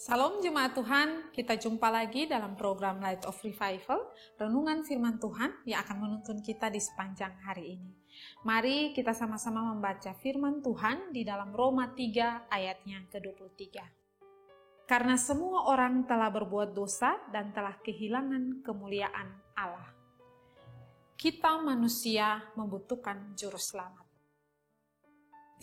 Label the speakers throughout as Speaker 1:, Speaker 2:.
Speaker 1: Salam jemaat Tuhan, kita jumpa lagi dalam program Light of Revival, renungan firman Tuhan yang akan menuntun kita di sepanjang hari ini. Mari kita sama-sama membaca firman Tuhan di dalam Roma 3 ayatnya ke-23. Karena semua orang telah berbuat dosa dan telah kehilangan kemuliaan Allah. Kita manusia membutuhkan juru selamat.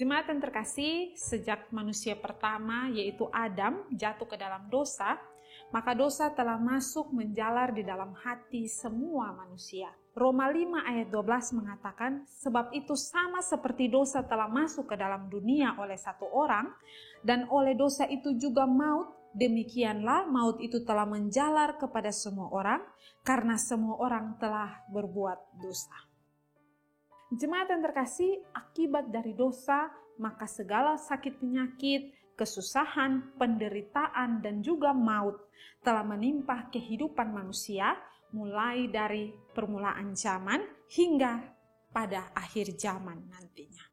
Speaker 1: Jemaat yang terkasih, sejak manusia pertama yaitu Adam jatuh ke dalam dosa, maka dosa telah masuk menjalar di dalam hati semua manusia. Roma 5 ayat 12 mengatakan, sebab itu sama seperti dosa telah masuk ke dalam dunia oleh satu orang, dan oleh dosa itu juga maut, demikianlah maut itu telah menjalar kepada semua orang, karena semua orang telah berbuat dosa. Jemaat yang terkasih, akibat dari dosa, maka segala sakit penyakit, kesusahan, penderitaan, dan juga maut telah menimpa kehidupan manusia, mulai dari permulaan zaman hingga pada akhir zaman nantinya.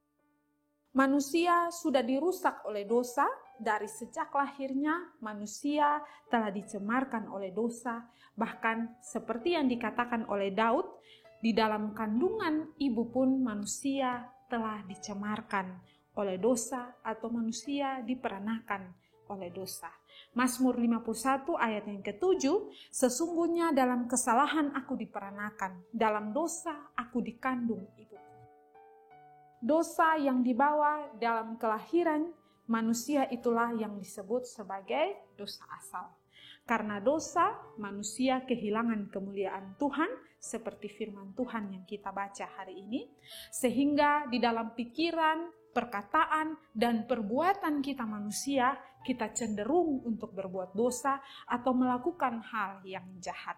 Speaker 1: Manusia sudah dirusak oleh dosa, dari sejak lahirnya manusia telah dicemarkan oleh dosa, bahkan seperti yang dikatakan oleh Daud, di dalam kandungan ibu pun manusia telah dicemarkan oleh dosa atau manusia diperanakan oleh dosa. Mazmur 51 ayat yang ke-7, sesungguhnya dalam kesalahan aku diperanakan, dalam dosa aku dikandung ibuku. Dosa yang dibawa dalam kelahiran manusia itulah yang disebut sebagai dosa asal. Karena dosa, manusia kehilangan kemuliaan Tuhan, seperti firman Tuhan yang kita baca hari ini, sehingga di dalam pikiran, perkataan, dan perbuatan kita manusia, kita cenderung untuk berbuat dosa atau melakukan hal yang jahat.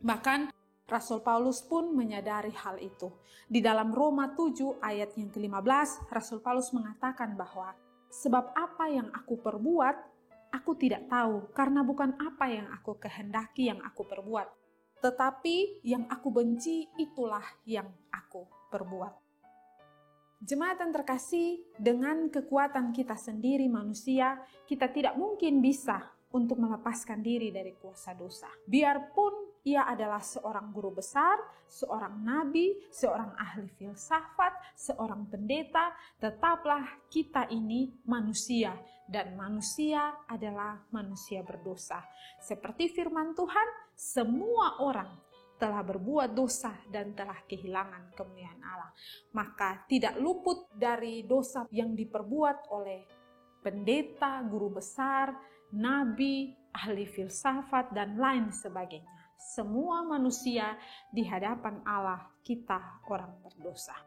Speaker 1: Bahkan, Rasul Paulus pun menyadari hal itu. Di dalam Roma 7 ayat yang ke-15, Rasul Paulus mengatakan bahwa, sebab apa yang aku perbuat, aku tidak tahu, karena bukan apa yang aku kehendaki yang aku perbuat, tetapi yang aku benci itulah yang aku perbuat. Jemaat yang terkasih, dengan kekuatan kita sendiri manusia, kita tidak mungkin bisa untuk melepaskan diri dari kuasa dosa. Biarpun ia adalah seorang guru besar, seorang nabi, seorang ahli filsafat, seorang pendeta, tetaplah kita ini manusia, dan manusia adalah manusia berdosa. Seperti firman Tuhan, semua orang telah berbuat dosa dan telah kehilangan kemuliaan Allah. Maka tidak luput dari dosa yang diperbuat oleh pendeta, guru besar, nabi, ahli filsafat, dan lain sebagainya. Semua manusia di hadapan Allah, kita orang berdosa.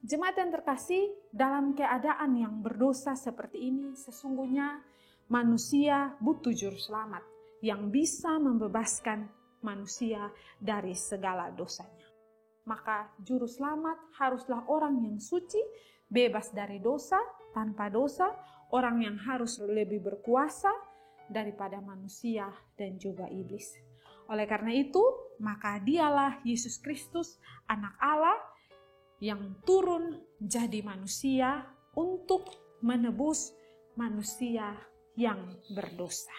Speaker 1: Jemaat yang terkasih, dalam keadaan yang berdosa seperti ini, sesungguhnya manusia butuh juru selamat yang bisa membebaskan manusia dari segala dosanya. Maka juru selamat haruslah orang yang suci, bebas dari dosa, tanpa dosa, orang yang harus lebih berkuasa daripada manusia dan juga iblis. Oleh karena itu, maka dialah Yesus Kristus, anak Allah, yang turun jadi manusia untuk menebus manusia yang berdosa.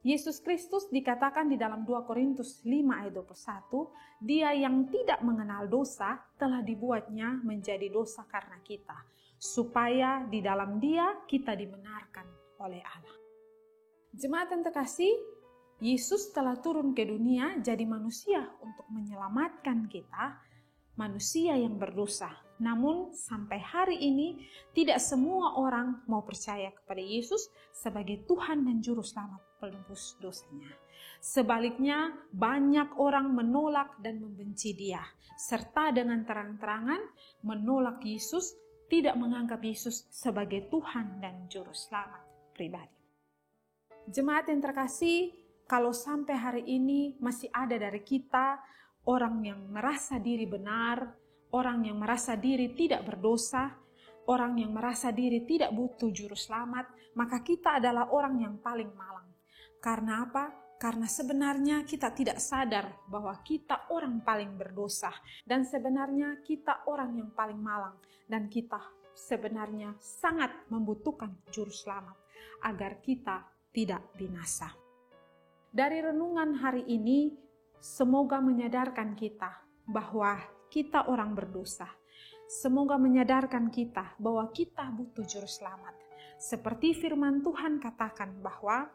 Speaker 1: Yesus Kristus dikatakan di dalam 2 Korintus 5 ayat 21, dia yang tidak mengenal dosa telah dibuatnya menjadi dosa karena kita, supaya di dalam dia kita dibenarkan oleh Allah. Jemaat yang terkasih, Yesus telah turun ke dunia jadi manusia untuk menyelamatkan kita, manusia yang berdosa. Namun sampai hari ini tidak semua orang mau percaya kepada Yesus sebagai Tuhan dan Juru Selamat penebus dosanya. Sebaliknya, banyak orang menolak dan membenci Dia, serta dengan terang-terangan menolak Yesus, tidak menganggap Yesus sebagai Tuhan dan Juru Selamat pribadi. Jemaat yang terkasih, kalau sampai hari ini masih ada dari kita orang yang merasa diri benar, orang yang merasa diri tidak berdosa, orang yang merasa diri tidak butuh juru selamat, maka kita adalah orang yang paling malang. Karena apa? Karena sebenarnya kita tidak sadar bahwa kita orang paling berdosa, dan sebenarnya kita orang yang paling malang, dan kita sebenarnya sangat membutuhkan juru selamat agar kita tidak binasa. Dari renungan hari ini, semoga menyadarkan kita bahwa kita orang berdosa. Semoga menyadarkan kita bahwa kita butuh juru selamat. Seperti firman Tuhan katakan bahwa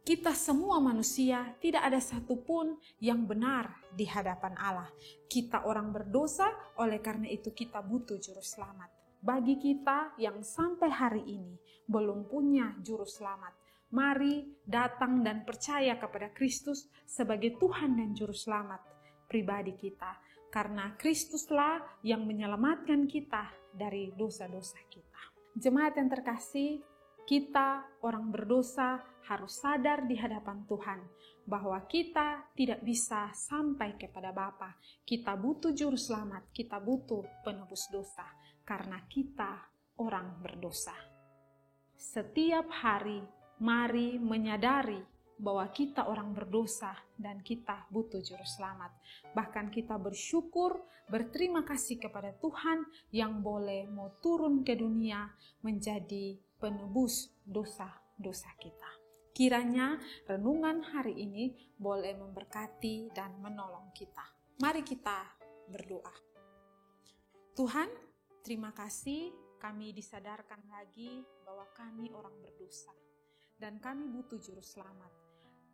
Speaker 1: kita semua manusia tidak ada satupun yang benar di hadapan Allah. Kita orang berdosa, oleh karena itu kita butuh juru selamat. Bagi kita yang sampai hari ini belum punya juru selamat, mari datang dan percaya kepada Kristus sebagai Tuhan dan juru selamat pribadi kita. Karena Kristuslah yang menyelamatkan kita dari dosa-dosa kita. Jemaat yang terkasih, kita orang berdosa harus sadar di hadapan Tuhan bahwa kita tidak bisa sampai kepada Bapa. Kita butuh juru selamat, kita butuh penebus dosa karena kita orang berdosa. Setiap hari mari menyadari bahwa kita orang berdosa dan kita butuh juru selamat. Bahkan kita bersyukur, berterima kasih kepada Tuhan yang boleh mau turun ke dunia menjadi penebus dosa-dosa kita. Kiranya renungan hari ini boleh memberkati dan menolong kita. Mari kita berdoa. Tuhan, terima kasih kami disadarkan lagi bahwa kami orang berdosa dan kami butuh juru selamat.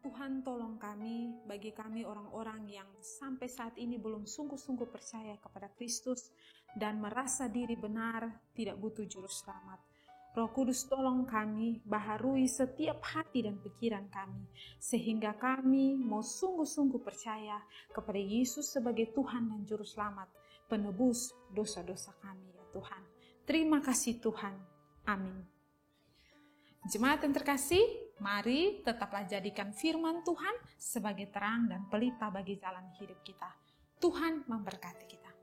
Speaker 1: Tuhan, tolong kami, bagi kami orang-orang yang sampai saat ini belum sungguh-sungguh percaya kepada Kristus dan merasa diri benar tidak butuh juru selamat. Roh Kudus, tolong kami baharui setiap hati dan pikiran kami, sehingga kami mau sungguh-sungguh percaya kepada Yesus sebagai Tuhan dan Juru Selamat, penebus dosa-dosa kami ya Tuhan. Terima kasih Tuhan. Amin. Jemaat yang terkasih, mari tetaplah jadikan firman Tuhan sebagai terang dan pelita bagi jalan hidup kita. Tuhan memberkati kita.